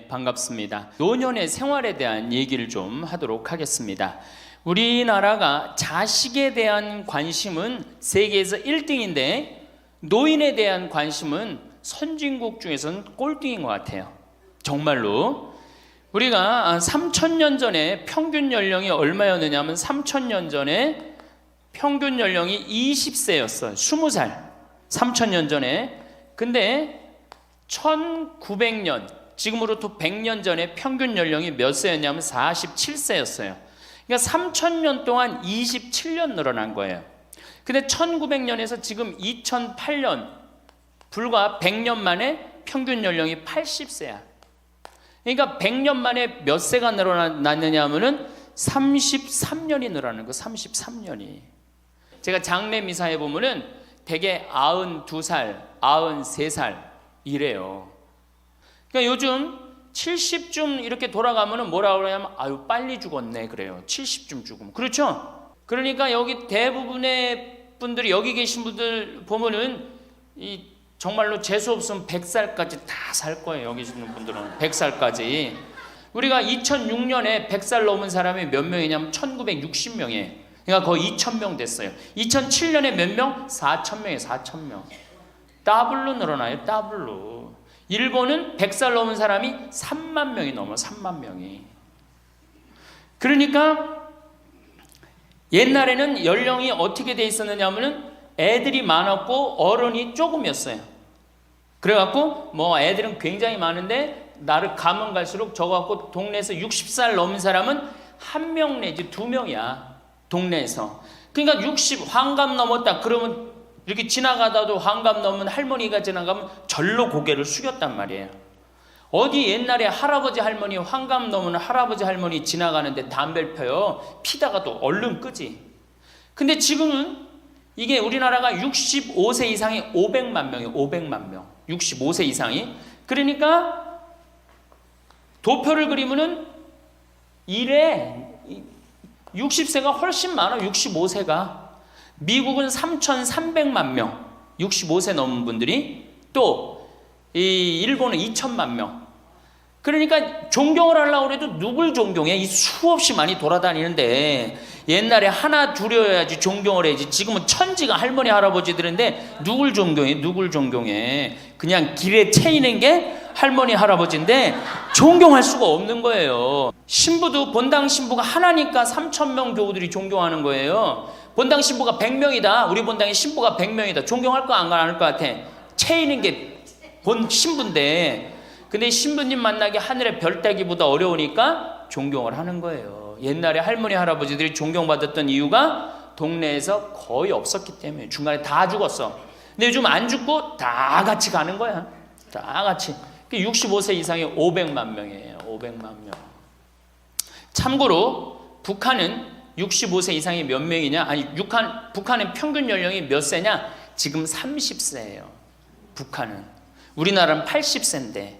네, 반갑습니다. 노년의 생활에 대한 얘기를 좀 하도록 하겠습니다. 우리나라가 자식에 대한 관심은 세계에서 1등인데 노인에 대한 관심은 선진국 중에서는 꼴등인 것 같아요. 정말로. 우리가 3,000년 전에 평균 연령이 얼마였느냐 하면 3,000년 전에 평균 연령이 20세였어요. 20살. 3,000년 전에. 근데 1900년, 지금으로부터 100년 전에 평균 연령이 몇 세였냐면 47세였어요. 그러니까 3,000년 동안 27년 늘어난 거예요. 근데 1900년에서 지금 2008년, 불과 100년 만에 평균 연령이 80세야. 그러니까 100년 만에 몇 세가 늘어났느냐 하면은 33년이 늘어나는 거, 33년이. 제가 장례 미사에 보면은 대개 92살, 93살 이래요. 그러니까 요즘 70쯤 이렇게 돌아가면은 뭐라고 그러냐면 아유 빨리 죽었네 그래요. 70쯤 죽으면. 그렇죠? 그러니까 여기 대부분의 분들이 여기 계신 분들 보면은 이 정말로 재수 없으면 100살까지 다 살 거예요. 여기 있는 분들은 100살까지. 우리가 2006년에 100살 넘은 사람이 몇 명이냐면 1960명이에요. 그러니까 거의 2,000명 됐어요. 2007년에 몇 명? 4,000명이에요. 4,000명. 더블로 늘어나요. 더블로. 일본은 100살 넘은 사람이 3만 명이 넘어. 3만 명이. 그러니까 옛날에는 연령이 어떻게 돼 있었느냐 하면은 애들이 많았고 어른이 조금이었어요. 그래갖고 뭐 애들은 굉장히 많은데 나를 가면 갈수록 저갖고 동네에서 60살 넘은 사람은 1명 내지 2명이야. 동네에서. 그러니까 60 환갑 넘었다 그러면 이렇게 지나가다도 환갑 넘은 할머니가 지나가면 절로 고개를 숙였단 말이에요. 어디 옛날에 할아버지 할머니 환갑 넘은 할아버지 할머니 지나가는데 담배를 펴요. 피다가도 얼른 끄지. 근데 지금은 이게 우리나라가 65세 이상이 500만 명이에요. 500만 명. 65세 이상이. 그러니까 도표를 그리면은 이래 60세가 훨씬 많아. 65세가. 미국은 3,300만 명. 65세 넘은 분들이. 또 이 일본은 2,000만 명. 그러니까 존경을 하려고 해도 누굴 존경해? 이 수없이 많이 돌아다니는데 옛날에 하나 둘이어야지 존경을 해야지. 지금은 천지가 할머니 할아버지들인데 누굴 존경해? 누굴 존경해? 그냥 길에 채이는 게 할머니 할아버지인데 존경할 수가 없는 거예요. 신부도 본당 신부가 하나니까 3,000명 교우들이 존경하는 거예요. 본당 신부가 100명이다. 우리 본당에 신부가 100명이다. 존경할 거 안 할 것 같아. 채이는 게 본 신부인데 근데 신부님 만나기 하늘의 별 따기보다 어려우니까 존경을 하는 거예요. 옛날에 할머니 할아버지들이 존경받았던 이유가 동네에서 거의 없었기 때문에. 중간에 다 죽었어. 근데 요즘 안 죽고 다 같이 가는 거야. 다 같이. 65세 이상이 500만 명이에요. 500만 명. 참고로 북한은 65세 이상이 몇 명이냐? 아니 북한은 평균 연령이 몇 세냐? 지금 30세예요. 북한은. 우리나라는 80세인데.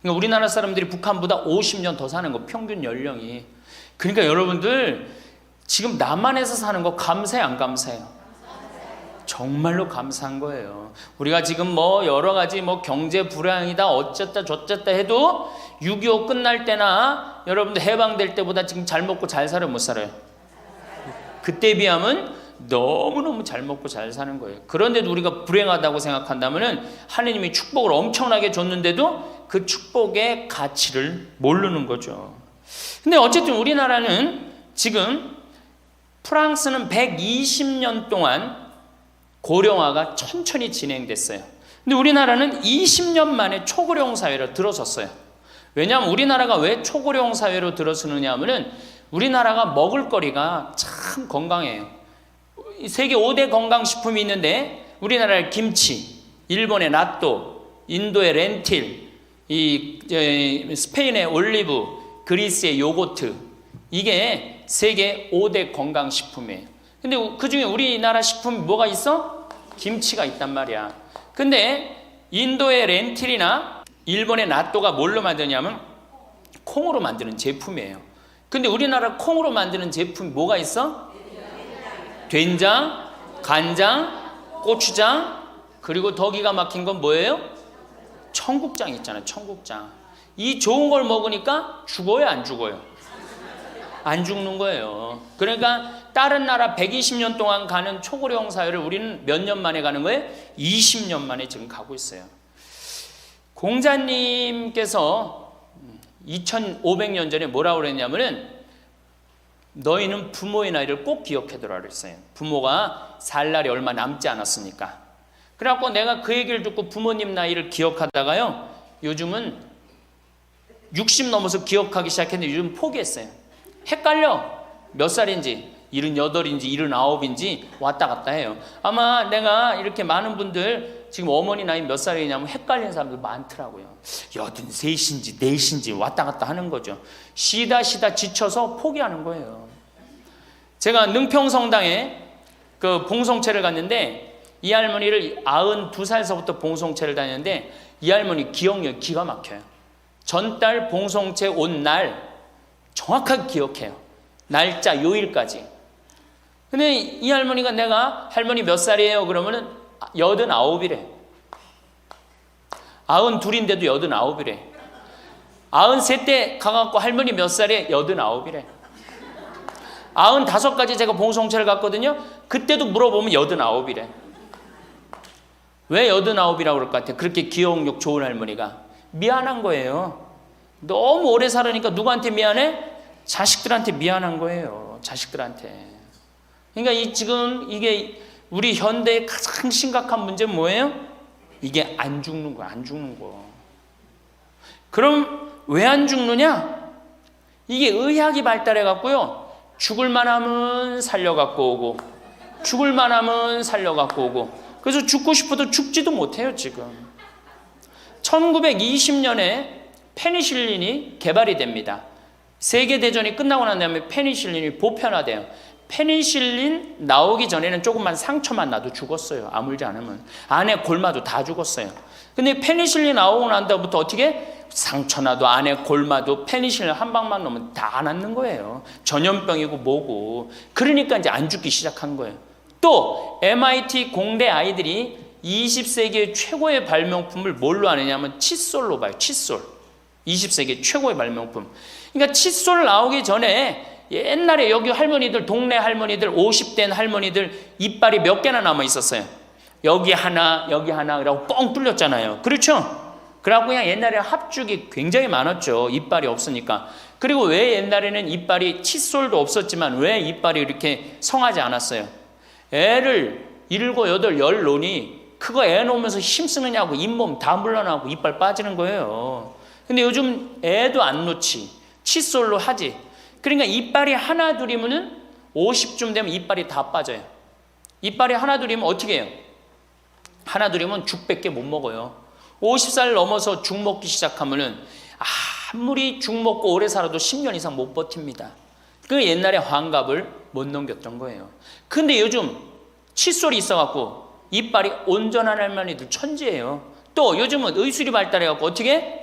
그러니까 우리나라 사람들이 북한보다 50년 더 사는 거 평균 연령이. 그러니까 여러분들 지금 남한에서 사는 거 감사해 안 감사해요? 정말로 감사한 거예요. 우리가 지금 뭐 여러 가지 뭐 경제 불황이다 어쨌다 저쨌다 해도 6.25 끝날 때나 여러분들 해방될 때보다 지금 잘 먹고 잘 살아요 못 살아요? 그때에 비하면 너무너무 잘 먹고 잘 사는 거예요. 그런데도 우리가 불행하다고 생각한다면은 하느님이 축복을 엄청나게 줬는데도 그 축복의 가치를 모르는 거죠. 근데 어쨌든 우리나라는 지금 프랑스는 120년 동안 고령화가 천천히 진행됐어요. 근데 우리나라는 20년 만에 초고령 사회로 들어섰어요. 왜냐하면 우리나라가 왜 초고령 사회로 들어서느냐 하면은 우리나라가 먹을거리가 참 건강해요. 세계 5대 건강식품이 있는데 우리나라의 김치, 일본의 나또, 인도의 렌틸, 스페인의 올리브, 그리스의 요거트, 이게 세계 5대 건강식품이에요. 근데 그 중에 우리나라 식품이 뭐가 있어? 김치가 있단 말이야. 근데 인도의 렌틸이나 일본의 나또가 뭘로 만드냐면 콩으로 만드는 제품이에요. 근데 우리나라 콩으로 만드는 제품이 뭐가 있어? 된장, 간장, 고추장, 그리고 더 기가 막힌 건 뭐예요? 청국장 있잖아요. 청국장. 이 좋은 걸 먹으니까 죽어요, 안 죽어요? 안 죽는 거예요. 그러니까 다른 나라 120년 동안 가는 초고령 사회를 우리는 몇 년 만에 가는 거예요? 20년 만에 지금 가고 있어요. 공자님께서 2500년 전에 뭐라고 그랬냐면은 너희는 부모의 나이를 꼭 기억해두라 그랬어요. 부모가 살 날이 얼마 남지 않았으니까. 그래갖고 내가 그 얘기를 듣고 부모님 나이를 기억하다가요, 요즘은 60 넘어서 기억하기 시작했는데 요즘 포기했어요. 헷갈려. 몇 살인지, 78인지 79인지 왔다 갔다 해요. 아마 내가 이렇게 많은 분들 지금 어머니 나이 몇 살이냐면 헷갈리는 사람들 많더라고요. 83인지 4인지 왔다 갔다 하는 거죠. 쉬다 지쳐서 포기하는 거예요. 제가 능평성당에 그 봉송체를 갔는데 이 할머니를 92살서부터 봉송체를 다녔는데 이 할머니 기억력이 기가 막혀요. 전달 봉송체 온 날 정확하게 기억해요. 날짜 요일까지. 근데 이 할머니가 내가 할머니 몇 살이에요? 그러면은 89이래. 92인데도 89이래. 93때 가갖고 할머니 몇 살에 89이래. 95까지 제가 봉송체를 갔거든요. 그때도 물어보면 89이래. 왜 89이라고 그럴 것 같아요? 그렇게 기억력 좋은 할머니가. 미안한 거예요. 너무 오래 살으니까 누구한테 미안해? 자식들한테 미안한 거예요. 자식들한테. 그러니까 지금 이게 우리 현대의 가장 심각한 문제는 뭐예요? 이게 안 죽는 거야. 안 죽는 거. 그럼 왜 안 죽느냐? 이게 의학이 발달해 갖고요. 죽을 만하면 살려 갖고 오고, 죽을 만하면 살려 갖고 오고. 그래서 죽고 싶어도 죽지도 못해요, 지금. 1920년에 페니실린이 개발이 됩니다. 세계대전이 끝나고 난 다음에 페니실린이 보편화돼요. 페니실린 나오기 전에는 조금만 상처만 나도 죽었어요. 아물지 않으면. 안에 골마도 다 죽었어요. 근데 페니실린 나오고 난 다음부터 어떻게? 상처 나도 안에 골마도 페니실린 한 방만 넣으면 다 낫는 거예요. 전염병이고 뭐고. 그러니까 이제 안 죽기 시작한 거예요. 또 MIT 공대 아이들이 20세기의 최고의 발명품을 뭘로 아느냐면 칫솔로 봐요. 칫솔. 20세기 최고의 발명품. 그러니까 칫솔 나오기 전에 옛날에 여기 할머니들, 동네 할머니들, 50된 할머니들 이빨이 몇 개나 남아 있었어요. 여기 하나, 여기 하나, 그러고 뻥 뚫렸잖아요. 그렇죠? 그래갖고 그냥 옛날에 합죽이 굉장히 많았죠. 이빨이 없으니까. 그리고 왜 옛날에는 이빨이 칫솔도 없었지만 왜 이빨이 이렇게 성하지 않았어요? 애를 7, 8, 10 놓으니 그거 애 놓으면서 힘쓰느냐고 잇몸 다 물러나고 이빨 빠지는 거예요. 근데 요즘 애도 안 놓지. 칫솔로 하지. 그러니까 이빨이 하나 둘이면은 50쯤 되면 이빨이 다 빠져요. 이빨이 하나 둘이면 어떻게 해요? 하나 둘이면 죽밖에 못 먹어요. 50살 넘어서 죽 먹기 시작하면은 아무리 죽 먹고 오래 살아도 10년 이상 못 버팁니다. 그 옛날에 환갑을 못 넘겼던 거예요. 근데 요즘 칫솔이 있어갖고 이빨이 온전한 할머니들 천지예요. 또 요즘은 의술이 발달해갖고 어떻게?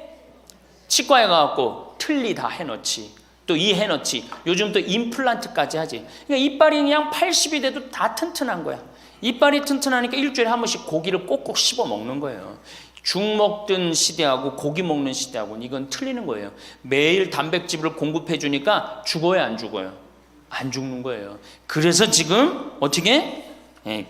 치과에 가갖고 틀니 다 해놓지. 또 이 해놓지. 요즘 또 임플란트까지 하지. 그러니까 이빨이 그냥 80이 돼도 다 튼튼한 거야. 이빨이 튼튼하니까 일주일에 한 번씩 고기를 꼭꼭 씹어 먹는 거예요. 죽 먹던 시대하고 고기 먹는 시대하고는 이건 틀리는 거예요. 매일 단백질을 공급해 주니까 죽어요, 안 죽어요? 안 죽는 거예요. 그래서 지금 어떻게?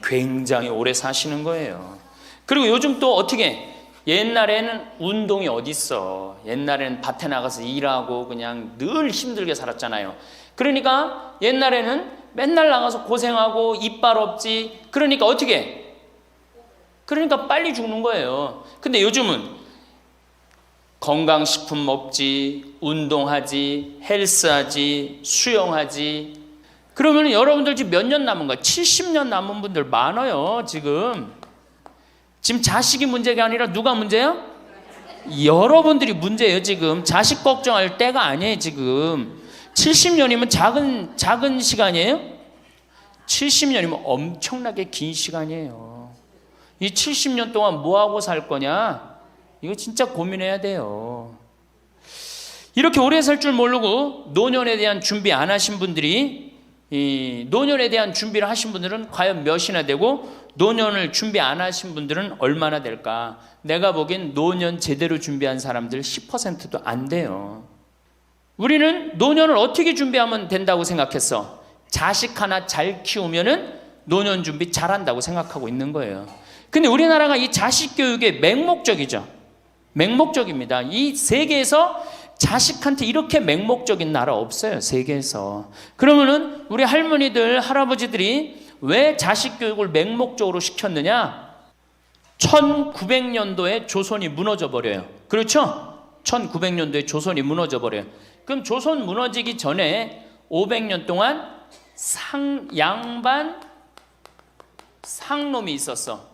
굉장히 오래 사시는 거예요. 그리고 요즘 또 어떻게? 옛날에는 운동이 어딨어. 옛날에는 밭에 나가서 일하고 그냥 늘 힘들게 살았잖아요. 그러니까 옛날에는 맨날 나가서 고생하고 이빨 없지. 그러니까 어떻게? 그러니까 빨리 죽는 거예요. 근데 요즘은 건강식품 먹지, 운동하지, 헬스하지, 수영하지. 그러면 여러분들 지금 몇 년 남은 거야? 70년 남은 분들 많아요, 지금. 지금 자식이 문제가 아니라 누가 문제야? 여러분들이 문제예요, 지금. 자식 걱정할 때가 아니에요, 지금. 70년이면 작은 시간이에요? 70년이면 엄청나게 긴 시간이에요. 이 70년 동안 뭐하고 살 거냐? 이거 진짜 고민해야 돼요. 이렇게 오래 살 줄 모르고 노년에 대한 준비 안 하신 분들이, 이 노년에 대한 준비를 하신 분들은 과연 몇이나 되고 노년을 준비 안 하신 분들은 얼마나 될까? 내가 보기엔 노년 제대로 준비한 사람들 10%도 안 돼요. 우리는 노년을 어떻게 준비하면 된다고 생각했어? 자식 하나 잘 키우면은 노년 준비 잘한다고 생각하고 있는 거예요. 근데 우리나라가 이 자식 교육의 맹목적이죠. 맹목적입니다. 이 세계에서 자식한테 이렇게 맹목적인 나라 없어요. 세계에서. 그러면은 우리 할머니들, 할아버지들이 왜 자식 교육을 맹목적으로 시켰느냐? 1900년도에 조선이 무너져 버려요. 그렇죠? 1900년도에 조선이 무너져 버려요. 그럼 조선 무너지기 전에 500년 동안 양반 상놈이 있었어.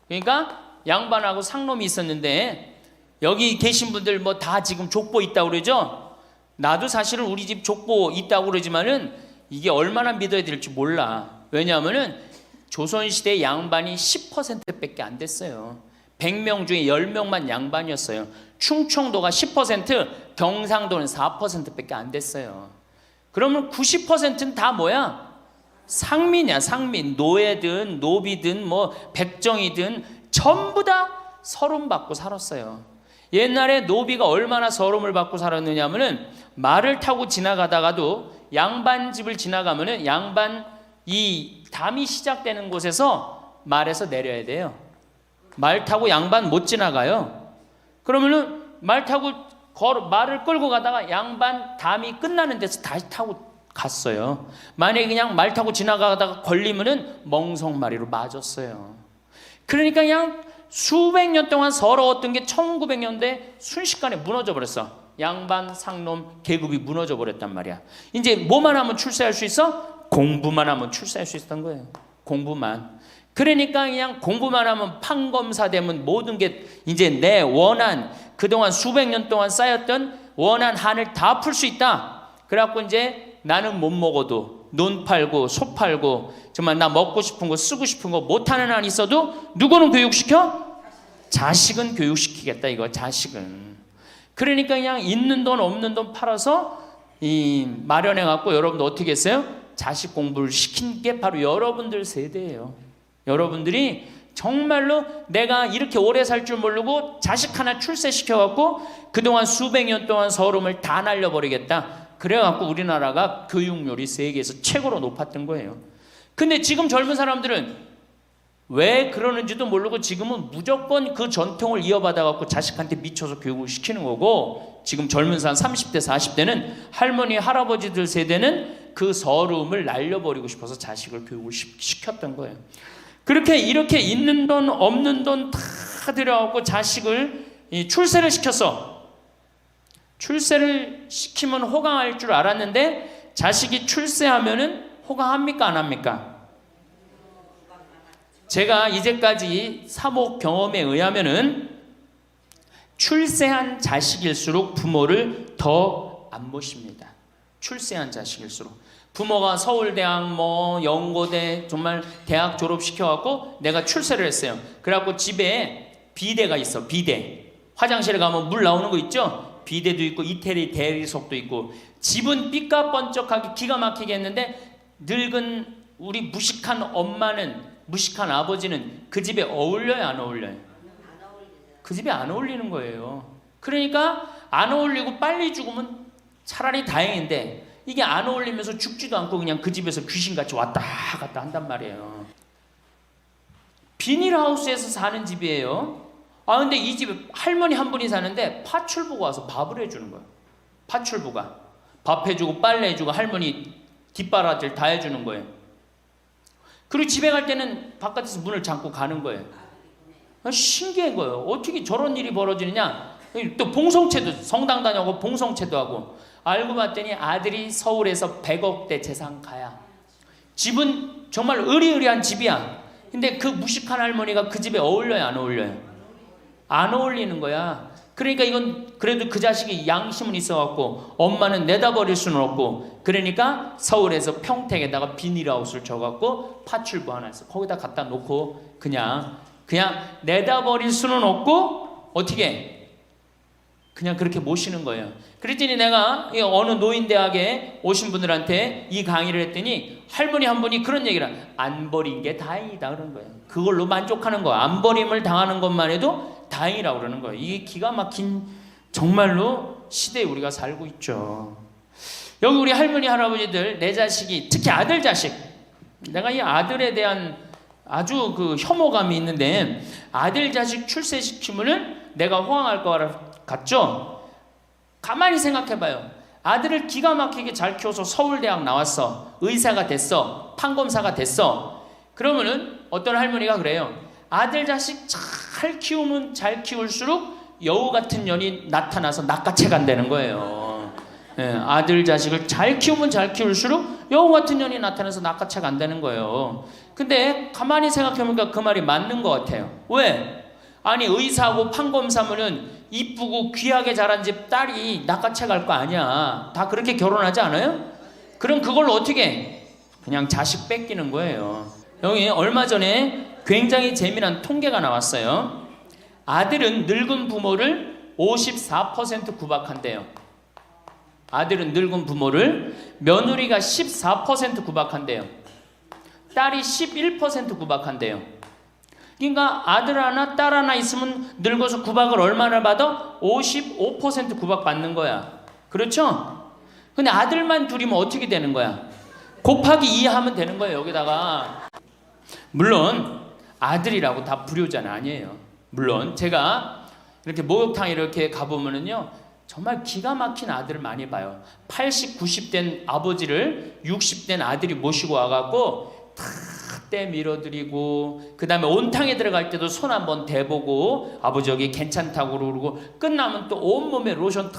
그러니까 양반하고 상놈이 있었는데, 여기 계신 분들 뭐 다 지금 족보 있다고 그러죠? 나도 사실은 우리 집 족보 있다고 그러지만은 이게 얼마나 믿어야 될지 몰라. 왜냐하면은 조선시대 양반이 10%밖에 안 됐어요. 100명 중에 10명만 양반이었어요. 충청도가 10%, 경상도는 4%밖에 안 됐어요. 그러면 90%는 다 뭐야? 상민이야, 상민. 노예든 노비든 뭐 백정이든 전부 다 서름 받고 살았어요. 옛날에 노비가 얼마나 서름을 받고 살았느냐 하면은 말을 타고 지나가다가도 양반 집을 지나가면은 양반 이 담이 시작되는 곳에서 말에서 내려야 돼요. 말 타고 양반 못 지나가요. 그러면은 말 타고 말을 끌고 가다가 양반 담이 끝나는 데서 다시 타고 갔어요. 만약에 그냥 말 타고 지나가다가 걸리면은 멍석마리로 맞았어요. 그러니까 그냥 수백 년 동안 서러웠던 게 1900년대 순식간에 무너져 버렸어. 양반, 상놈, 계급이 무너져 버렸단 말이야. 이제 뭐만 하면 출세할 수 있어? 공부만 하면 출세할 수 있었던 거예요. 공부만. 그러니까 그냥 공부만 하면 판검사 되면 모든 게 이제 내 원한, 그동안 수백 년 동안 쌓였던 원한 한을 다 풀 수 있다. 그래갖고 이제 나는 못 먹어도 눈 팔고 소 팔고 정말 나 먹고 싶은 거 쓰고 싶은 거 못하는 한 있어도 누구는 교육시켜? 자식은 교육시키겠다 이거. 자식은. 그러니까 그냥 있는 돈 없는 돈 팔아서 마련해 갖고 여러분들 어떻게 했어요? 자식 공부를 시킨 게 바로 여러분들 세대예요. 여러분들이 정말로 내가 이렇게 오래 살 줄 모르고 자식 하나 출세시켜 갖고 그동안 수백 년 동안 서름을 다 날려버리겠다. 그래갖고 우리나라가 교육률이 세계에서 최고로 높았던 거예요. 근데 지금 젊은 사람들은 왜 그러는지도 모르고 지금은 무조건 그 전통을 이어받아갖고 자식한테 미쳐서 교육을 시키는 거고, 지금 젊은 사람 30대 40대는 할머니 할아버지들 세대는 그 서름을 날려버리고 싶어서 자식을 교육을 시켰던 거예요. 그렇게 이렇게 있는 돈 없는 돈 다 들여갖고 자식을 출세를 시켰어. 출세를 시키면 호강할 줄 알았는데 자식이 출세하면은 호강합니까 안 합니까? 제가 이제까지 사목 경험에 의하면은 출세한 자식일수록 부모를 더 안 모십니다. 출세한 자식일수록. 부모가 서울대학 뭐 연고대 정말 대학 졸업시켜갖고 내가 출세를 했어요. 그래갖고 집에 비대가 있어. 비대. 화장실에 가면 물 나오는 거 있죠? 비대도 있고 이태리 대리석도 있고. 집은 삐까번쩍하게 기가 막히게 했는데 늙은 우리 무식한 엄마는, 무식한 아버지는 그 집에 어울려요 안 어울려요? 그 집에 안 어울리는 거예요. 그러니까 안 어울리고 빨리 죽으면 차라리 다행인데 이게 안 어울리면서 죽지도 않고 그냥 그 집에서 귀신같이 왔다 갔다 한단 말이에요. 비닐하우스에서 사는 집이에요. 근데 이 집에 할머니 한 분이 사는데 파출부가 와서 밥을 해주는 거예요. 파출부가 밥 해주고 빨래 해주고 할머니 뒷바라지를 다 해주는 거예요. 그리고 집에 갈 때는 바깥에서 문을 잠고 가는 거예요. 신기한 거예요. 어떻게 저런 일이 벌어지느냐. 또 봉송체도, 성당 다녀고 봉송체도 하고. 알고 봤더니 아들이 서울에서 100억대 재산가야. 집은 정말 으리으리한 집이야. 근데 그 무식한 할머니가 그 집에 어울려요 안 어울려요? 안 어울리는 거야. 그러니까 이건 그래도 그 자식이 양심은 있어갖고 엄마는 내다버릴 수는 없고, 그러니까 서울에서 평택에다가 비닐하우스를 져갖고 파출부 하나 있어. 거기다 갖다 놓고 그냥 내다버릴 수는 없고 어떻게 그냥 그렇게 모시는 거예요. 그랬더니 내가 어느 노인대학에 오신 분들한테 이 강의를 했더니 할머니 한 분이 그런 얘기를 안 버린 게 다행이다 그러는 거예요. 그걸로 만족하는 거예요. 안 버림을 당하는 것만 해도 다행이라고 그러는 거예요. 이게 기가 막힌 정말로 시대에 우리가 살고 있죠. 여기 우리 할머니 할아버지들 내 자식이 특히 아들 자식, 내가 이 아들에 대한 아주 그 혐오감이 있는데 아들 자식 출세시키면은 내가 호황할 것 같죠? 가만히 생각해봐요. 아들을 기가 막히게 잘 키워서 서울대학 나왔어, 의사가 됐어, 판검사가 됐어. 그러면은 어떤 할머니가 그래요. 아들 자식 잘 키우면 잘 키울수록 여우 같은 년이 나타나서 낚아채 간다는 거예요. 예, 아들 자식을 잘 키우면 잘 키울수록 여우 같은 년이 나타나서 낚아채 간다는 거예요. 근데 가만히 생각해보니까 그 말이 맞는 것 같아요. 왜? 아니 의사하고 판검사면은 이쁘고 귀하게 자란 집 딸이 낚아채 갈 거 아니야. 다 그렇게 결혼하지 않아요? 그럼 그걸 어떻게 그냥 자식 뺏기는 거예요. 여기 얼마 전에 굉장히 재미난 통계가 나왔어요. 아들은 늙은 부모를 54% 구박한대요. 아들은 늙은 부모를, 며느리가 14% 구박한대요. 딸이 11% 구박한대요. 그러니까 아들 하나 딸 하나 있으면 늙어서 구박을 얼마나 받아? 55% 구박받는 거야. 그렇죠? 근데 아들만 둘이면 어떻게 되는 거야? 곱하기 2 하면 되는 거예요. 여기다가. 물론 아들이라고 다 불효자는 아니에요. 물론 제가 이렇게 목욕탕 이렇게 가보면은요 정말 기가 막힌 아들을 많이 봐요. 80, 90된 아버지를 60된 아들이 모시고 와갖고 때 밀어드리고, 그 다음에 온탕에 들어갈 때도 손 한번 대보고 아버지 여기 괜찮다고 그러고, 끝나면 또 온몸에 로션 다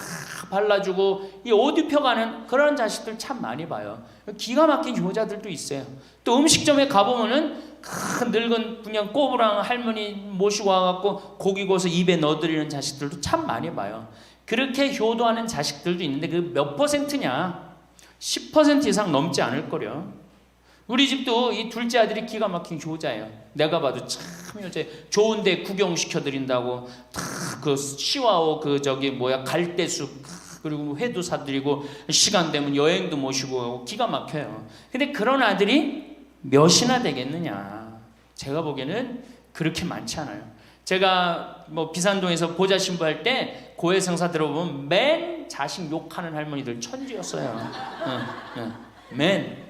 발라주고 이 옷 입혀가는 그런 자식들 참 많이 봐요. 기가 막힌 효자들도 있어요. 또 음식점에 가보면은 큰 늙은 그냥 꼬부랑 할머니 모시고 와갖고 고기 구워서 입에 넣어드리는 자식들도 참 많이 봐요. 그렇게 효도하는 자식들도 있는데 그 몇 퍼센트냐? 10% 이상 넘지 않을 거려. 우리 집도 이 둘째 아들이 기가 막힌 효자예요. 내가 봐도 참 효자. 좋은데 구경시켜드린다고 그 시와오 그 저기 뭐야 갈대숲 그리고 회도 사드리고 시간 되면 여행도 모시고 기가 막혀요. 근데 그런 아들이 몇이나 되겠느냐? 제가 보기에는 그렇게 많지 않아요. 제가 뭐 비산동에서 보좌 신부할 때 고해성사 들어보면 맨 자식 욕하는 할머니들 천지였어요. 맨.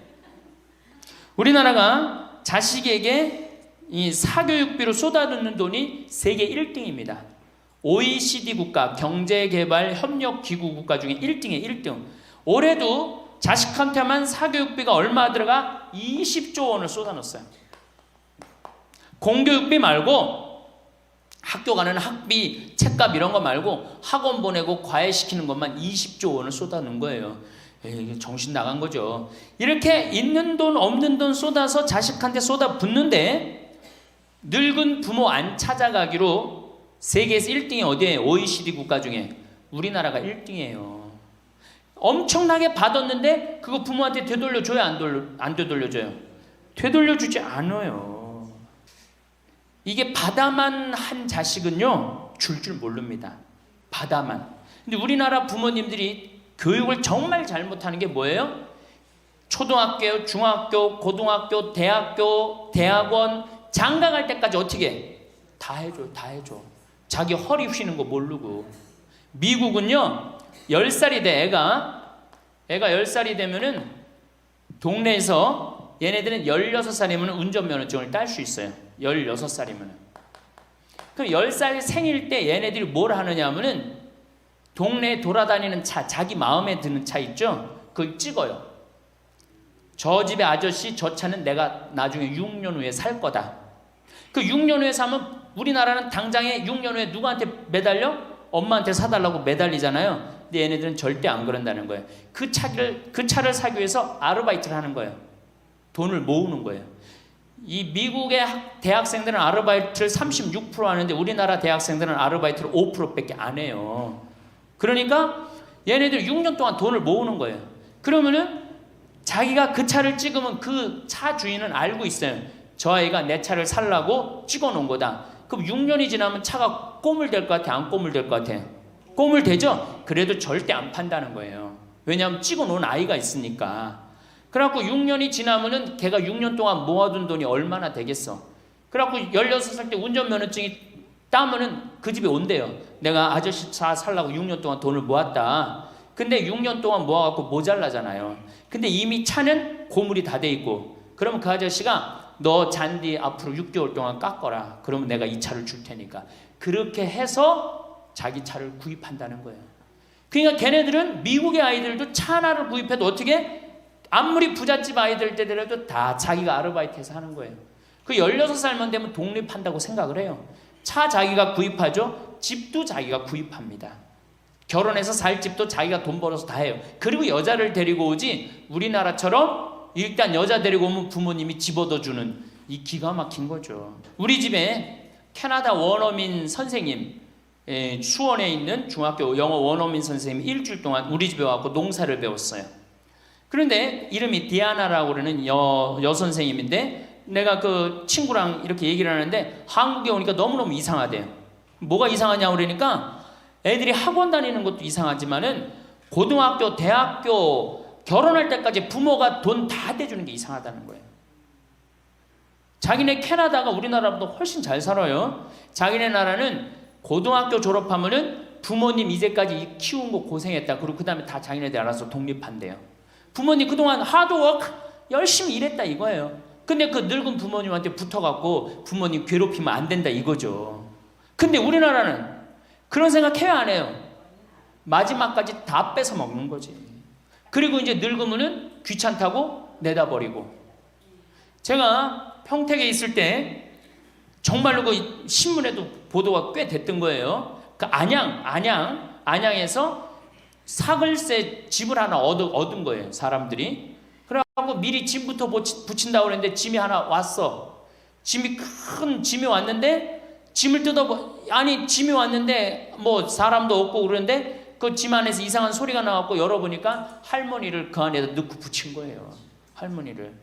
우리나라가 자식에게 이 사교육비로 쏟아붓는 돈이 세계 1등입니다. OECD 국가, 경제개발협력기구 국가 중에 1등이에요. 1등. 올해도 자식한테만 사교육비가 얼마 들어가? 20조 원을 쏟아넣었어요. 공교육비 말고 학교 가는 학비, 책값 이런 거 말고 학원 보내고 과외시키는 것만 20조 원을 쏟아넣은 거예요. 정신 나간 거죠. 이렇게 있는 돈 없는 돈 쏟아서 자식한테 쏟아붓는데 늙은 부모 안 찾아가기로 세계에서 1등이 어디예요? OECD 국가 중에 우리나라가 1등이에요. 엄청나게 받았는데 그거 부모한테 되돌려줘요? 안 되돌려줘요? 되돌려주지 않아요. 이게 받아만 한 자식은요 줄 모릅니다. 받아만. 근데 우리나라 부모님들이 교육을 정말 잘못하는 게 뭐예요? 초등학교, 중학교, 고등학교, 대학교, 대학원, 장가 갈 때까지 어떻게 해? 다 해줘, 다 해줘. 자기 허리 휘는 거 모르고. 미국은요 10살이 돼 애가 10살이 되면은 동네에서 얘네들은 16살이면 운전면허증을 딸 수 있어요. 16살이면. 그럼 10살 생일 때 얘네들이 뭘 하느냐 하면은 동네에 돌아다니는 차, 자기 마음에 드는 차 있죠? 그걸 찍어요. 저 집의 아저씨 저 차는 내가 나중에 6년 후에 살 거다. 그 6년 후에 사면 우리나라는 당장에 6년 후에 누구한테 매달려? 엄마한테 사달라고 매달리잖아요. 근데 얘네들은 절대 안 그런다는 거예요. 그 차를 사기 위해서 아르바이트를 하는 거예요. 돈을 모으는 거예요. 이 미국의 대학생들은 아르바이트를 36% 하는데 우리나라 대학생들은 아르바이트를 5%밖에 안 해요. 그러니까 얘네들 6년 동안 돈을 모으는 거예요. 그러면은 자기가 그 차를 찍으면 그 차 주인은 알고 있어요. 저 아이가 내 차를 살라고 찍어 놓은 거다. 그럼 6년이 지나면 차가 꼬물될 것 같아? 안 꼬물될 것 같아? 꼬물 대죠? 그래도 절대 안 판다는 거예요. 왜냐하면 찍어 놓은 아이가 있으니까. 그래갖고 6년이 지나면은 걔가 6년 동안 모아둔 돈이 얼마나 되겠어. 그래갖고 16살 때 운전면허증이 따면은 그 집에 온대요. 내가 아저씨 차 살라고 6년 동안 돈을 모았다. 근데 6년 동안 모아갖고 모자라잖아요. 근데 이미 차는 고물이 다 돼 있고, 그러면 그 아저씨가 너 잔디 앞으로 6개월 동안 깎어라. 그러면 내가 이 차를 줄 테니까. 그렇게 해서 자기 차를 구입한다는 거예요. 그러니까 걔네들은 미국의 아이들도 차 하나를 구입해도 어떻게? 아무리 부잣집 아이들 때더라도 다 자기가 아르바이트해서 하는 거예요. 그 16살만 되면 독립한다고 생각을 해요. 차 자기가 구입하죠. 집도 자기가 구입합니다. 결혼해서 살 집도 자기가 돈 벌어서 다 해요. 그리고 여자를 데리고 오지, 우리나라처럼 일단 여자 데리고 오면 부모님이 집 얻어주는, 이 기가 막힌 거죠. 우리 집에 캐나다 원어민 선생님, 수원에 있는 중학교 영어 원어민 선생님이 일주일 동안 우리 집에 와서 농사를 배웠어요. 그런데 이름이 디아나라고 그러는 여선생님인데, 내가 그 친구랑 이렇게 얘기를 하는데 한국에 오니까 너무너무 이상하대요. 뭐가 이상하냐고 그러니까 애들이 학원 다니는 것도 이상하지만은 고등학교, 대학교 결혼할 때까지 부모가 돈 다 대주는 게 이상하다는 거예요. 자기네 캐나다가 우리나라보다 훨씬 잘 살아요. 자기네 나라는 고등학교 졸업하면은 부모님 이제까지 키운 거 고생했다. 그리고 그 다음에 다 자기네들 알아서 독립한대요. 부모님 그동안 하드워크 열심히 일했다 이거예요. 근데 그 늙은 부모님한테 붙어갖고 부모님 괴롭히면 안 된다 이거죠. 근데 우리나라는 그런 생각 해야 안 해요. 마지막까지 다 뺏어 먹는 거지. 그리고 이제 늙으면은 귀찮다고 내다버리고. 제가 평택에 있을 때 정말로 그 신문에도 보도가 꽤 됐던 거예요. 그 안양에서 사글세 집을 하나 얻은 거예요, 사람들이. 그래갖고 미리 짐부터 붙인다고 그랬는데 짐이 하나 왔어. 큰 짐이 왔는데 짐을 짐이 왔는데 뭐 사람도 없고 그러는데 그 짐 안에서 이상한 소리가 나갖고 열어보니까 할머니를 그 안에다 넣고 붙인 거예요. 할머니를.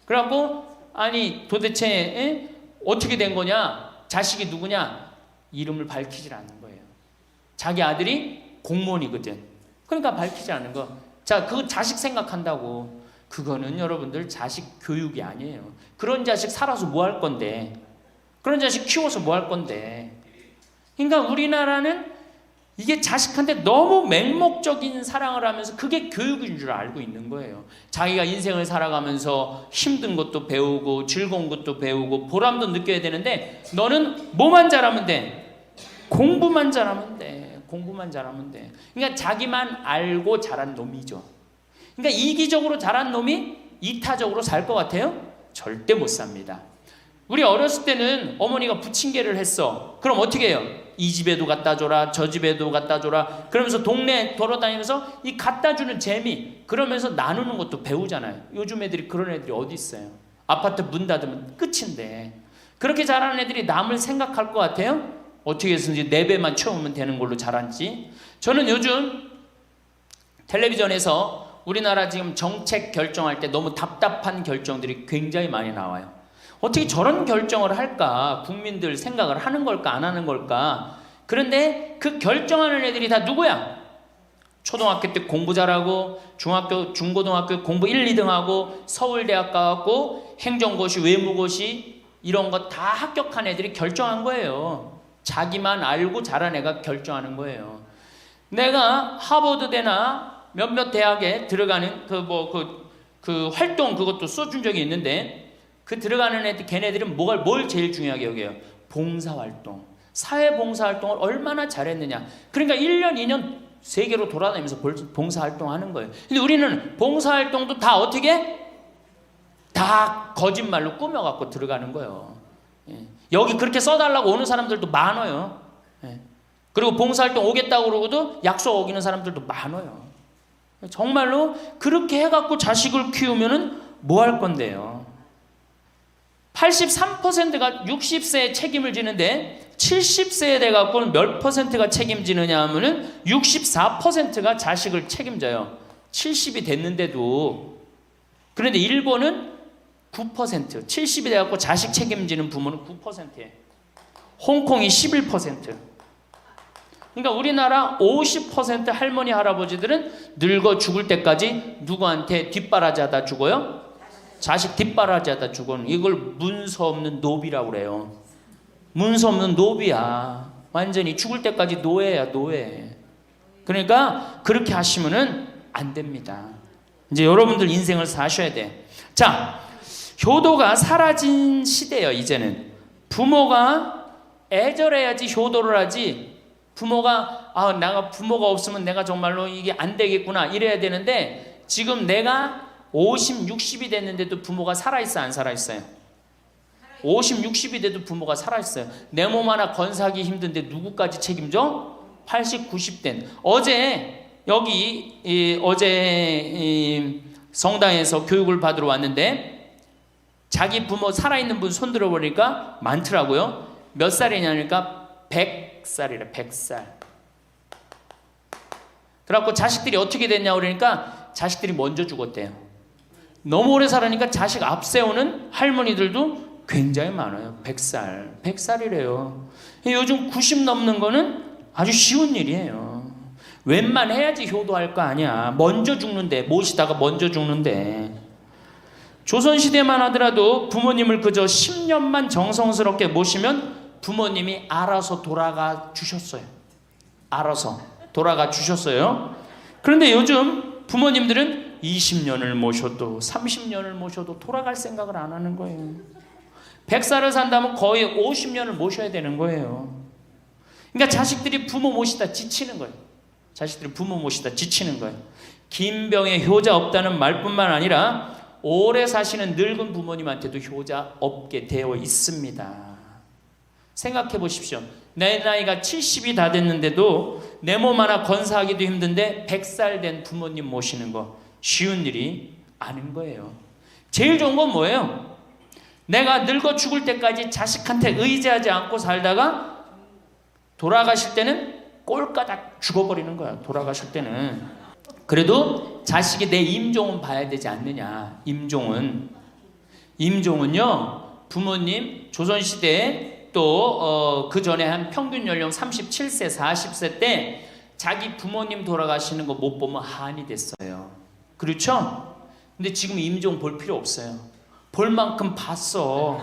그래갖고 아니 도대체 어떻게 된 거냐? 자식이 누구냐? 이름을 밝히질 않는 거예요. 자기 아들이 공무원이거든. 그러니까 밝히지 않는 거. 자, 그 자식 생각한다고. 그거는 여러분들 자식 교육이 아니에요. 그런 자식 살아서 뭐 할 건데. 그런 자식 키워서 뭐 할 건데. 그러니까 우리나라는 이게 자식한테 너무 맹목적인 사랑을 하면서 그게 교육인 줄 알고 있는 거예요. 자기가 인생을 살아가면서 힘든 것도 배우고 즐거운 것도 배우고 보람도 느껴야 되는데 너는 뭐만 잘하면 돼? 공부만 잘하면 돼. 공부만 잘하면 돼. 그러니까 자기만 알고 자란 놈이죠. 그러니까 이기적으로 자란 놈이 이타적으로 살 것 같아요? 절대 못 삽니다. 우리 어렸을 때는 어머니가 부침개를 했어. 그럼 어떻게 해요? 이 집에도 갖다 줘라, 저 집에도 갖다 줘라. 그러면서 동네 돌아다니면서 이 갖다 주는 재미, 그러면서 나누는 것도 배우잖아요. 요즘 애들이 그런 애들이 어디 있어요? 아파트 문 닫으면 끝인데. 그렇게 자라는 애들이 남을 생각할 것 같아요? 어떻게 해서든지 4배만 채우면 되는 걸로 자란지. 저는 요즘 텔레비전에서 우리나라 지금 정책 결정할 때 너무 답답한 결정들이 굉장히 많이 나와요. 어떻게 저런 결정을 할까? 국민들 생각을 하는 걸까? 안 하는 걸까? 그런데 그 결정하는 애들이 다 누구야? 초등학교 때 공부 잘하고 중학교, 중고등학교 공부 1, 2등 하고 서울대학 가고 행정고시, 외무고시 이런 거 다 합격한 애들이 결정한 거예요. 자기만 알고 자란 애가 결정하는 거예요. 내가 하버드대나 몇몇 대학에 들어가는 그 활동 그것도 써준 적이 있는데 그 들어가는 애들 걔네들은 뭘 제일 중요하게 여겨요? 봉사활동. 사회봉사활동을 얼마나 잘했느냐. 그러니까 1년, 2년 세계로 돌아다니면서 봉사활동하는 거예요. 근데 우리는 봉사활동도 다 어떻게? 다 거짓말로 꾸며갖고 들어가는 거예요. 여기 그렇게 써달라고 오는 사람들도 많아요. 그리고 봉사활동 오겠다고 그러고도 약속 어기는 사람들도 많아요. 정말로 그렇게 해갖고 자식을 키우면은 뭐 할 건데요? 83%가 60세에 책임을 지는데 70세에 돼갖고는 몇 %가 책임지느냐 하면은 64%가 자식을 책임져요. 70이 됐는데도. 그런데 일본은 9%, 70이 돼갖고 자식 책임지는 부모는 9%예요. 홍콩이 11%. 그러니까 우리나라 50% 할머니 할아버지들은 늙어 죽을 때까지 누구한테 뒷바라지하다 죽어요? 자식 뒷바라지하다 죽어요. 이걸 문서 없는 노비라고 그래요. 문서 없는 노비야. 완전히 죽을 때까지 노예야, 노예. 그러니까 그렇게 하시면은 안 됩니다. 이제 여러분들 인생을 사셔야 돼. 자, 효도가 사라진 시대예요. 이제는 부모가 애절해야지 효도를 하지. 부모가 내가 부모가 없으면 내가 정말로 이게 안 되겠구나 이래야 되는데, 지금 내가 50, 60이 됐는데도 부모가 살아있어, 안 살아있어요? 50, 60이 돼도 부모가 살아있어요. 내 몸 하나 건사하기 힘든데 누구까지 책임져? 80, 90된. 어제 성당에서 교육을 받으러 왔는데 자기 부모 살아있는 분 손 들어보니까 많더라고요. 몇 살이냐니까 100살이래. 100살. 그래갖고 자식들이 어떻게 됐냐고 그러니까 자식들이 먼저 죽었대요. 너무 오래 살으니까 자식 앞세우는 할머니들도 굉장히 많아요. 100살. 100살이래요. 요즘 90 넘는 거는 아주 쉬운 일이에요. 웬만해야지 효도할 거 아니야. 먼저 죽는데, 모시다가 먼저 죽는데. 조선시대만 하더라도 부모님을 그저 10년만 정성스럽게 모시면 부모님이 알아서 돌아가 주셨어요. 알아서 돌아가 주셨어요. 그런데 요즘 부모님들은 20년을 모셔도 30년을 모셔도 돌아갈 생각을 안 하는 거예요. 100살을 산다면 거의 50년을 모셔야 되는 거예요. 그러니까 자식들이 부모 모시다 지치는 거예요. 자식들이 부모 모시다 지치는 거예요. 김병에 효자 없다는 말뿐만 아니라 오래 사시는 늙은 부모님한테도 효자 없게 되어 있습니다. 생각해 보십시오. 내 나이가 70이 다 됐는데도 내 몸 하나 건사하기도 힘든데 100살 된 부모님 모시는 거 쉬운 일이 아닌 거예요. 제일 좋은 건 뭐예요? 내가 늙어 죽을 때까지 자식한테 의지하지 않고 살다가 돌아가실 때는 꼴까닥 죽어버리는 거야. 돌아가실 때는. 그래도 자식이 내 임종은 봐야 되지 않느냐. 임종은요 부모님 조선시대에 또 그 전에 한 평균 연령 37세 40세 때 자기 부모님 돌아가시는 거 못 보면 한이 됐어요. 그렇죠? 근데 지금 임종 볼 필요 없어요. 볼 만큼 봤어.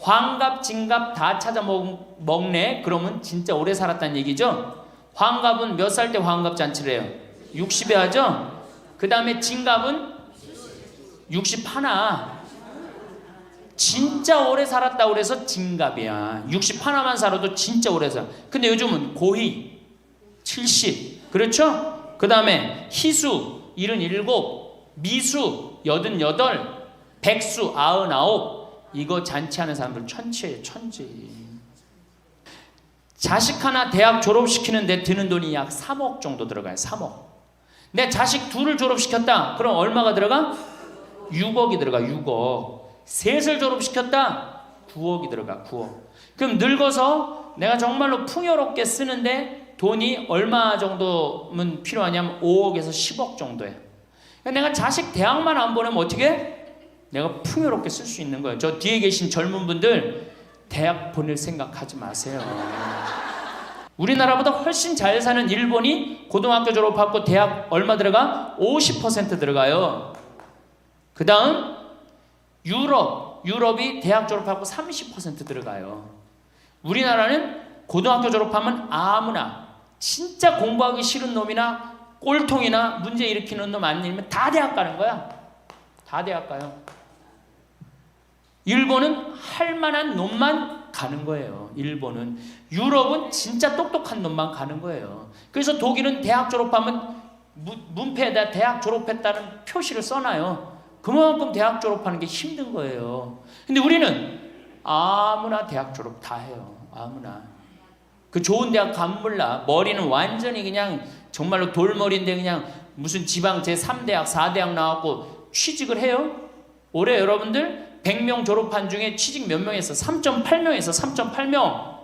환갑, 진갑 다 찾아 먹네? 그러면 진짜 오래 살았다는 얘기죠? 환갑은 몇 살 때 환갑 잔치를 해요? 60에 하죠? 그 다음에 진갑은 61. 진짜 오래 살았다고 그래서 진갑이야. 61만 살아도 진짜 오래 살아. 근데 요즘은 고희 70. 그렇죠? 그 다음에 희수 77, 미수 88, 백수 99. 이거 잔치하는 사람들 천치예요. 천치. 자식 하나 대학 졸업시키는데 드는 돈이 약 3억 정도 들어가요. 3억. 내 자식 둘을 졸업시켰다. 그럼 얼마가 들어가? 6억이 들어가. 6억. 셋을 졸업시켰다. 9억이 들어가. 9억. 그럼 늙어서 내가 정말로 풍요롭게 쓰는데 돈이 얼마 정도면 필요하냐면 5억에서 10억 정도예요. 내가 자식 대학만 안 보내면 어떻게? 내가 풍요롭게 쓸 수 있는 거예요. 저 뒤에 계신 젊은 분들 대학 보낼 생각하지 마세요. 우리나라보다 훨씬 잘 사는 일본이 고등학교 졸업하고 대학 얼마 들어가? 50% 들어가요. 그 다음 유럽이 대학 졸업하고 30% 들어가요. 우리나라는 고등학교 졸업하면 아무나 진짜 공부하기 싫은 놈이나 꼴통이나 문제 일으키는 놈 아니면 다 대학 가는 거야. 다 대학 가요. 일본은 할 만한 놈만 가는 거예요. 일본은. 유럽은 진짜 똑똑한 놈만 가는 거예요. 그래서 독일은 대학 졸업하면 문패에다 대학 졸업했다는 표시를 써놔요. 그만큼 대학 졸업하는 게 힘든 거예요. 근데 우리는 아무나 대학 졸업 다 해요. 아무나. 그 좋은 대학 가면 몰라. 머리는 완전히 그냥 정말로 돌머리인데 그냥 무슨 지방 제3대학 4대학 나왔고 취직을 해요. 올해 여러분들 100명 졸업한 중에 취직 몇 명 했어? 3.8명에서 3.8명.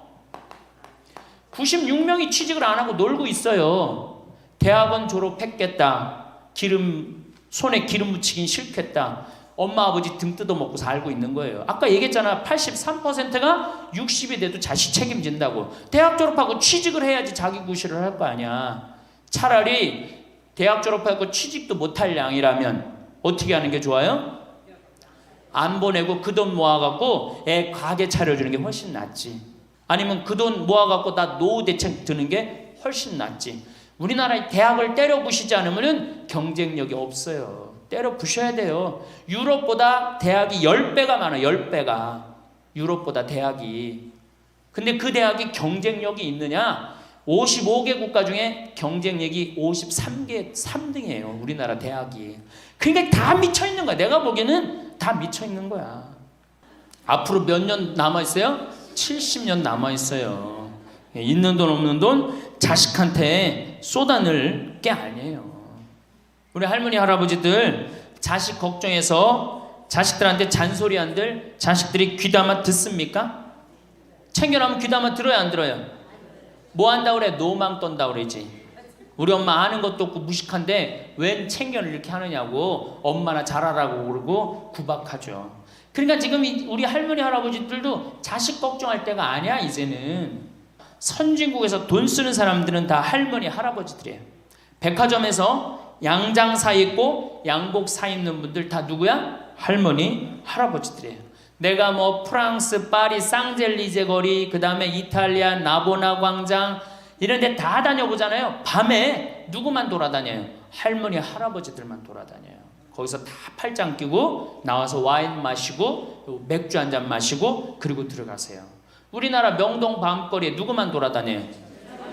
96명이 취직을 안 하고 놀고 있어요. 대학원 졸업했겠다. 손에 기름 묻히긴 싫겠다. 엄마 아버지 등 뜯어먹고 살고 있는 거예요. 아까 얘기했잖아. 83%가 60이 돼도 자식 책임진다고. 대학 졸업하고 취직을 해야지 자기 구실을 할 거 아니야. 차라리 대학 졸업하고 취직도 못할 양이라면 어떻게 하는 게 좋아요? 안 보내고 그 돈 모아갖고 애 가게 차려주는 게 훨씬 낫지. 아니면 그 돈 모아갖고 나 노후 대책 드는 게 훨씬 낫지. 우리나라의 대학을 때려 부시지 않으면 경쟁력이 없어요. 때려 부셔야 돼요. 유럽보다 대학이 10배가 많아요. 10배가. 유럽보다 대학이. 근데 그 대학이 경쟁력이 있느냐? 55개 국가 중에 경쟁력이 53개 3등이에요. 우리나라 대학이. 그러니까 다 미쳐있는 거야. 내가 보기에는 다 미쳐있는 거야. 앞으로 몇 년 남아있어요? 70년 남아있어요. 있는 돈 없는 돈 자식한테 쏟아낼 게 아니에요. 우리 할머니 할아버지들 자식 걱정해서 자식들한테 잔소리한들 자식들이 귀담아 듣습니까? 챙겨나면 귀담아 들어야 안 들어요? 뭐 한다고 그래? 노망 떤다고 그러지. 우리 엄마 아는 것도 없고 무식한데 웬 챙겨를 이렇게 하느냐고 엄마나 잘하라고 그러고 구박하죠. 그러니까 지금 우리 할머니 할아버지들도 자식 걱정할 때가 아니야. 이제는 선진국에서 돈 쓰는 사람들은 다 할머니 할아버지들이에요. 백화점에서 양장 사 입고 양복 사 입는 분들 다 누구야? 할머니 할아버지들이에요. 내가 뭐 프랑스 파리 쌍젤리제 거리, 그 다음에 이탈리아 나보나 광장 이런 데 다 다녀보잖아요. 밤에 누구만 돌아다녀요? 할머니 할아버지들만 돌아다녀요. 거기서 다 팔짱 끼고 나와서 와인 마시고 맥주 한 잔 마시고 그리고 들어가세요. 우리나라 명동 밤거리에 누구만 돌아다녀요?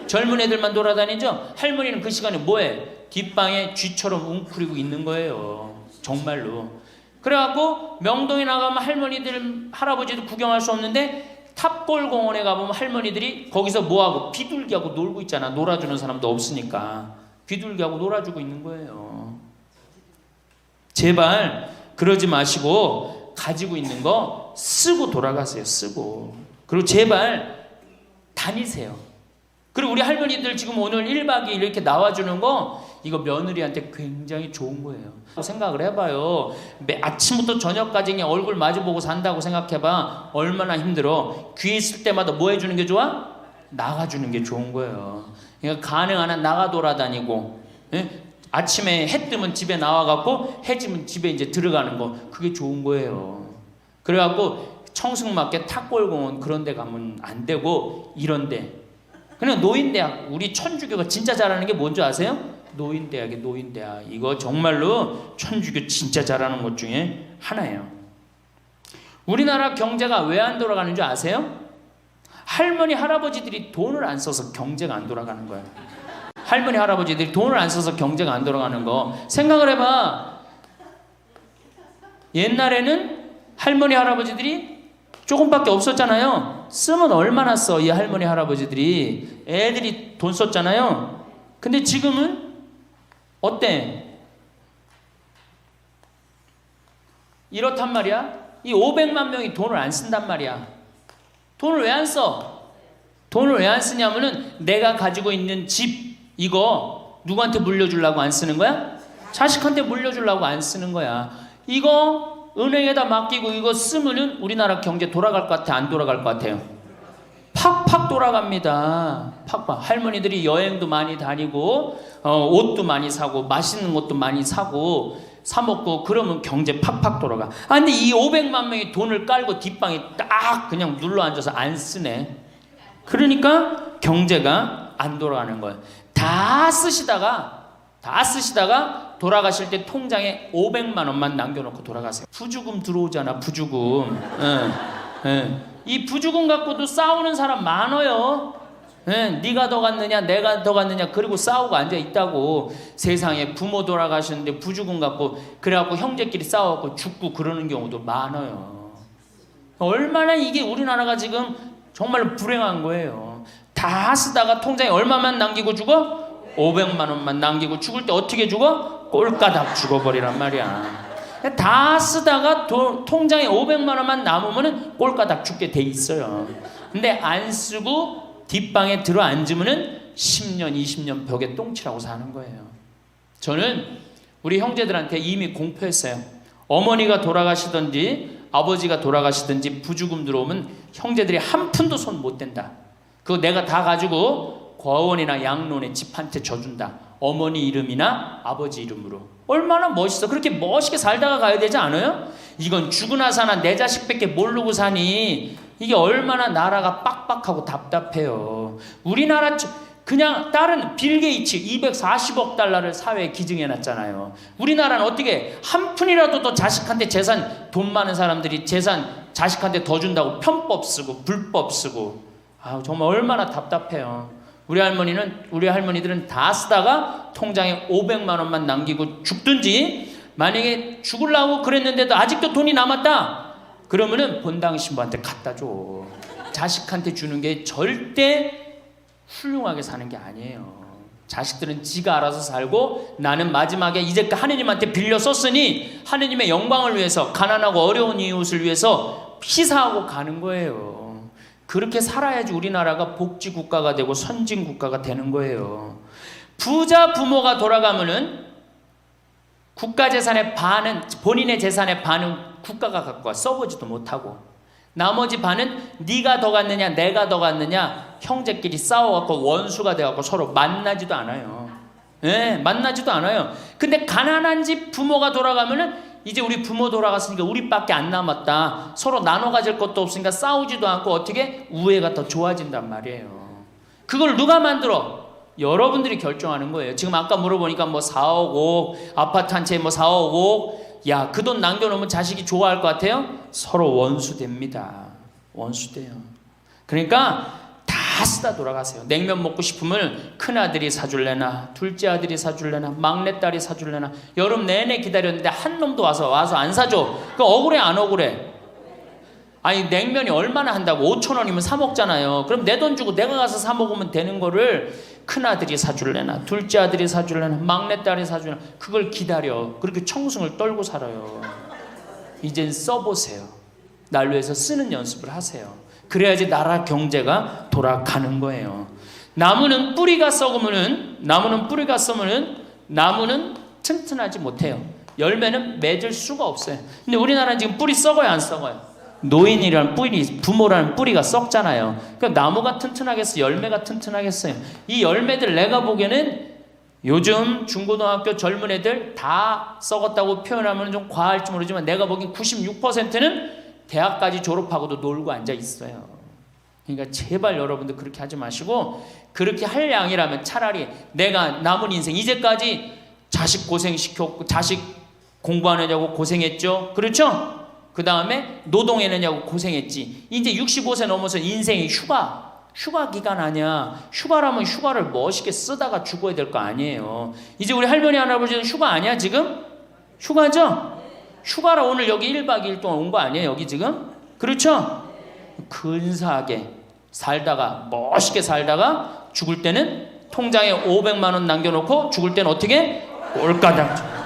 젊은 애들만 돌아다니죠? 할머니는 그 시간에 뭐해? 뒷방에 쥐처럼 웅크리고 있는 거예요. 정말로. 그래갖고 명동에 나가면 할머니들 할아버지도 구경할 수 없는데 탑골 공원에 가보면 할머니들이 거기서 뭐하고 비둘기하고 놀고 있잖아. 놀아주는 사람도 없으니까 비둘기하고 놀아주고 있는 거예요. 제발 그러지 마시고 가지고 있는 거 쓰고 돌아가세요. 쓰고. 그리고 제발 다니세요. 그리고 우리 할머니들 지금 오늘 1박 2일 이렇게 나와주는 거 이거 며느리한테 굉장히 좋은 거예요. 생각을 해봐요. 아침부터 저녁까지 그냥 얼굴 마주보고 산다고 생각해봐. 얼마나 힘들어. 귀 있을 때마다 뭐 해주는 게 좋아? 나가주는 게 좋은 거예요. 그러니까 가능한 한 나가 돌아다니고, 예? 아침에 해 뜨면 집에 나와갖고 해 지면 집에 이제 들어가는 거 그게 좋은 거예요. 그래갖고 청승맞게 탑골공원 그런 데 가면 안 되고 이런 데 그냥 노인대학 우리 천주교가 진짜 잘하는 게 뭔지 아세요? 노인대학이에요. 노인대학. 이거 정말로 천주교 진짜 잘하는 것 중에 하나예요. 우리나라 경제가 왜 안 돌아가는 줄 아세요? 할머니 할아버지들이 돈을 안 써서 경제가 안 돌아가는 거예요. 할머니 할아버지들이 돈을 안 써서 경제가 안 돌아가는 거 생각을 해봐. 옛날에는 할머니 할아버지들이 조금밖에 없었잖아요. 쓰면 얼마나 써? 이 할머니 할아버지들이 애들이 돈 썼잖아요. 근데 지금은 어때? 이렇단 말이야. 이 500만 명이 돈을 안 쓴단 말이야. 돈을 왜 안 써? 돈을 왜 안 쓰냐면은 내가 가지고 있는 집 이거 누구한테 물려주려고 안 쓰는 거야? 자식한테 물려주려고 안 쓰는 거야. 이거 은행에다 맡기고 이거 쓰면은 우리나라 경제 돌아갈 것 같아? 안 돌아갈 것 같아요? 팍팍 돌아갑니다. 팍팍. 할머니들이 여행도 많이 다니고 옷도 많이 사고 맛있는 것도 많이 사고 사 먹고 그러면 경제 팍팍 돌아가. 근데 이 500만 명이 돈을 깔고 뒷방에 딱 그냥 눌러 앉아서 안 쓰네. 그러니까 경제가 안 돌아가는 거예요. 다 쓰시다가 돌아가실 때 통장에 500만 원만 남겨놓고 돌아가세요. 부주금 들어오잖아. 부주금. 이 부주금 갖고도 싸우는 사람 많아요. 네가 더 갔느냐 내가 더 갔느냐 그리고 싸우고 앉아있다고. 세상에 부모 돌아가셨는데 부주금 갖고 그래갖고 형제끼리 싸워갖고 죽고 그러는 경우도 많아요. 얼마나 이게 우리나라가 지금 정말로 불행한 거예요. 다 쓰다가 통장에 얼마만 남기고 죽어? 500만 원만 남기고 죽을 때 어떻게 죽어? 꼴까닥 죽어버리란 말이야. 다 쓰다가 통장에 500만 원만 남으면 꼴까닥 죽게 돼 있어요. 근데 안 쓰고 뒷방에 들어 앉으면 10년 20년 벽에 똥치라고 사는 거예요. 저는 우리 형제들한테 이미 공표했어요. 어머니가 돌아가시든지 아버지가 돌아가시든지 부주금 들어오면 형제들이 한 푼도 손 못 댄다. 그거 내가 다 가지고 과원이나 양론에 집 한 채 져준다. 어머니 이름이나 아버지 이름으로. 얼마나 멋있어. 그렇게 멋있게 살다가 가야 되지 않아요? 이건 죽으나 사나 내 자식밖에 모르고 사니 이게 얼마나 나라가 빡빡하고 답답해요. 우리나라 그냥 다른 빌 게이츠 240억 달러를 사회에 기증해놨잖아요. 우리나라는 어떻게 한 푼이라도 더 자식한테 재산, 돈 많은 사람들이 재산 자식한테 더 준다고 편법 쓰고 불법 쓰고. 아, 정말 얼마나 답답해요. 우리 할머니들은 다 쓰다가 통장에 500만 원만 남기고 죽든지, 만약에 죽으려고 그랬는데도 아직도 돈이 남았다 그러면은 본당 신부한테 갖다 줘. 자식한테 주는 게 절대 훌륭하게 사는 게 아니에요. 자식들은 지가 알아서 살고, 나는 마지막에 이제까지 하느님한테 빌려 썼으니 하느님의 영광을 위해서, 가난하고 어려운 이웃을 위해서 희사하고 가는 거예요. 그렇게 살아야지 우리나라가 복지국가가 되고 선진국가가 되는 거예요. 부자 부모가 돌아가면은 국가재산의 반은, 본인의 재산의 반은 국가가 갖고 와. 써보지도 못하고, 나머지 반은 네가 더 갖느냐 내가 더 갖느냐 형제끼리 싸워갖고 원수가 돼갖고 서로 만나지도 않아요. 예, 만나지도 않아요. 근데 가난한 집 부모가 돌아가면은 이제 우리 부모 돌아갔으니까 우리밖에 안 남았다, 서로 나눠 가질 것도 없으니까 싸우지도 않고 어떻게 우애가 더 좋아진단 말이에요. 그걸 누가 만들어? 여러분들이 결정하는 거예요. 지금 아까 물어보니까 뭐 4억 5억 아파트 한 채에 뭐 4억 5억, 야, 그 돈 남겨놓으면 자식이 좋아할 것 같아요? 서로 원수됩니다. 원수돼요. 그러니까 다 쓰다 돌아가세요. 냉면 먹고 싶으면 큰아들이 사줄래나, 둘째 아들이 사줄래나, 막내딸이 사줄래나, 여름 내내 기다렸는데 한 놈도 와서 안 사줘. 그 억울해 안 억울해? 아니, 냉면이 얼마나 한다고? 5,000원이면 사 먹잖아요. 그럼 내 돈 주고 내가 가서 사 먹으면 되는 거를 큰아들이 사줄래나, 둘째 아들이 사줄래나, 막내딸이 사줄래나, 그걸 기다려. 그렇게 청승을 떨고 살아요. 이젠 써보세요. 날 위해서 쓰는 연습을 하세요. 그래야지 나라 경제가 돌아가는 거예요. 나무는 뿌리가 썩으면은, 나무는 튼튼하지 못해요. 열매는 맺을 수가 없어요. 근데 우리나라는 지금 뿌리 썩어요, 안 썩어요? 노인이라는 뿌리, 부모라는 뿌리가 썩잖아요. 그러니까 나무가 튼튼하겠어요? 열매가 튼튼하겠어요? 이 열매들 내가 보기에는 요즘 중고등학교 젊은 애들 다 썩었다고 표현하면 좀 과할지 모르지만 내가 보기엔 96%는 대학까지 졸업하고도 놀고 앉아 있어요. 그러니까 제발 여러분들 그렇게 하지 마시고, 그렇게 할 양이라면 차라리 내가 남은 인생, 이제까지 자식 고생시켰고, 자식 공부하느냐고 고생했죠. 그렇죠? 그 다음에 노동해내냐고 고생했지. 이제 65세 넘어서 인생이 휴가 기간 아니야. 휴가라면 휴가를 멋있게 쓰다가 죽어야 될 거 아니에요. 이제 우리 할머니 할아버지는 휴가 아니야 지금? 휴가죠? 휴가라 오늘 여기 1박 2일 동안 온 거 아니에요 여기 지금? 그렇죠? 근사하게 살다가, 멋있게 살다가 죽을 때는 통장에 500만 원 남겨놓고 죽을 때는 어떻게? 꼴가당